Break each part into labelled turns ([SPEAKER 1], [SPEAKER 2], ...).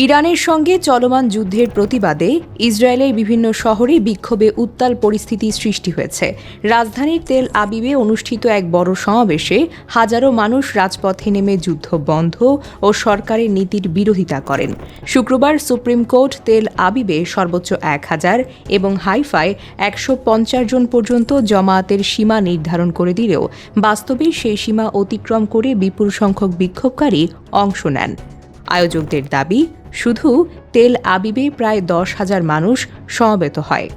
[SPEAKER 1] ইরানের সঙ্গে চলমান যুদ্ধের প্রতিবাদে ইসরায়েলের বিভিন্ন শহরে বিক্ষোভে উত্তাল পরিস্থিতি সৃষ্টি হয়েছে। রাজধানীর তেল আবিবে অনুষ্ঠিত এক বড় সমাবেশে হাজারো মানুষ রাজপথে নেমে যুদ্ধ বন্ধ ও সরকারের নীতির বিরোধিতা করেন। শুক্রবার সুপ্রিম কোর্ট তেল আবিবে সর্বোচ্চ 1000 এবং হাইফায় 150 জন পর্যন্ত জমায়েতের সীমা নির্ধারণ করে দিলেও বাস্তবে সেই সীমা অতিক্রম করে বিপুল সংখ্যক বিক্ষোভকারী অংশ নেন। আয়োজকদের দাবি, শুধু তেল আবিবে প্রায় 10,000 মানুষ সমবেত হয়।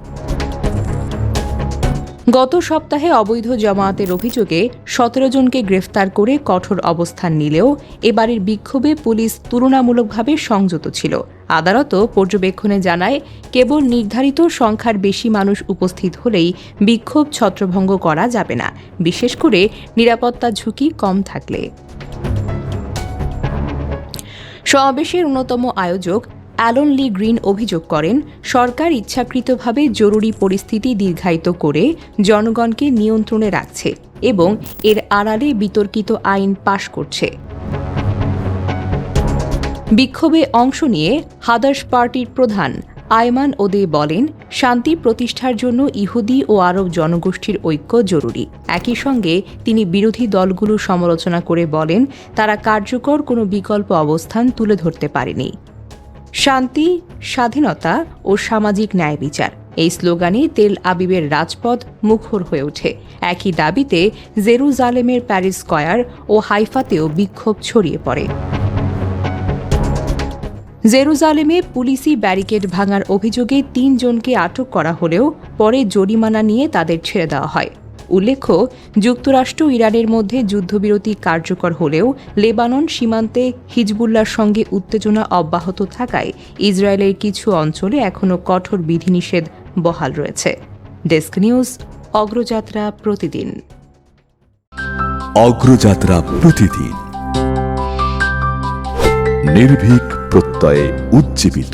[SPEAKER 1] গত সপ্তাহে অবৈধ জমায়েতের অভিযোগে 17 জনকে গ্রেফতার করে কঠোর অবস্থান নিলেও এবারের বিক্ষোভে পুলিশ তুলনামূলকভাবে সংযত ছিল। আদালত পর্যবেক্ষণে জানায়, কেবল নির্ধারিত সংখ্যার বেশি মানুষ উপস্থিত হলেই বিক্ষোভ ছত্রভঙ্গ করা যাবে না, বিশেষ করে নিরাপত্তা ঝুঁকি কম থাকলে। সমাবেশের অন্যতম আয়োজক অ্যালন লি গ্রিন অভিযোগ করেন, সরকার ইচ্ছাকৃতভাবে জরুরি পরিস্থিতি দীর্ঘায়িত করে জনগণকে নিয়ন্ত্রণে রাখছে এবং এর আড়ালে বিতর্কিত আইন পাশ করছে। বিক্ষোভে অংশ নিয়ে হাদাস পার্টির প্রধান আয়মান ওদে বলেন, শান্তি প্রতিষ্ঠার জন্য ইহুদি ও আরব জনগোষ্ঠীর ঐক্য জরুরি। একই সঙ্গে তিনি বিরোধী দলগুলো সমালোচনা করে বলেন, তারা কার্যকর কোনো বিকল্প অবস্থান তুলে ধরতে পারেনি। শান্তি, স্বাধীনতা ও সামাজিক ন্যায় বিচার, এই স্লোগানে তেল আবিবের রাজপথ মুখর হয়ে ওঠে। একই দাবিতে জেরুজালেমের প্যারিস স্কয়ার ও হাইফাতেও বিক্ষোভ ছড়িয়ে পড়ে। জেরুজালেমে পুলিশি ব্যারিকেড ভাঙার অভিযোগে 3 জনকে আটক করা হলেও পরে জরিমানা নিয়ে তাদের ছেড়ে দেওয়া হয়। উল্লেখ্য, যুক্তরাষ্ট্র ইরানের মধ্যে যুদ্ধবিরতি কার্যকর হলেও লেবানন সীমান্তে হিজবুল্লাহর সঙ্গে উত্তেজনা অব্যাহত থাকায় ইসরায়েলের কিছু অঞ্চলে এখনও কঠোর বিধিনিষেধ বহাল রয়েছে। ডেস্ক নিউজ, অগ্রযাত্রা প্রতিদিন।
[SPEAKER 2] অগ্রযাত্রা প্রতিদিন, নির্ভীক প্রত্যয়ে উজ্জীবিত।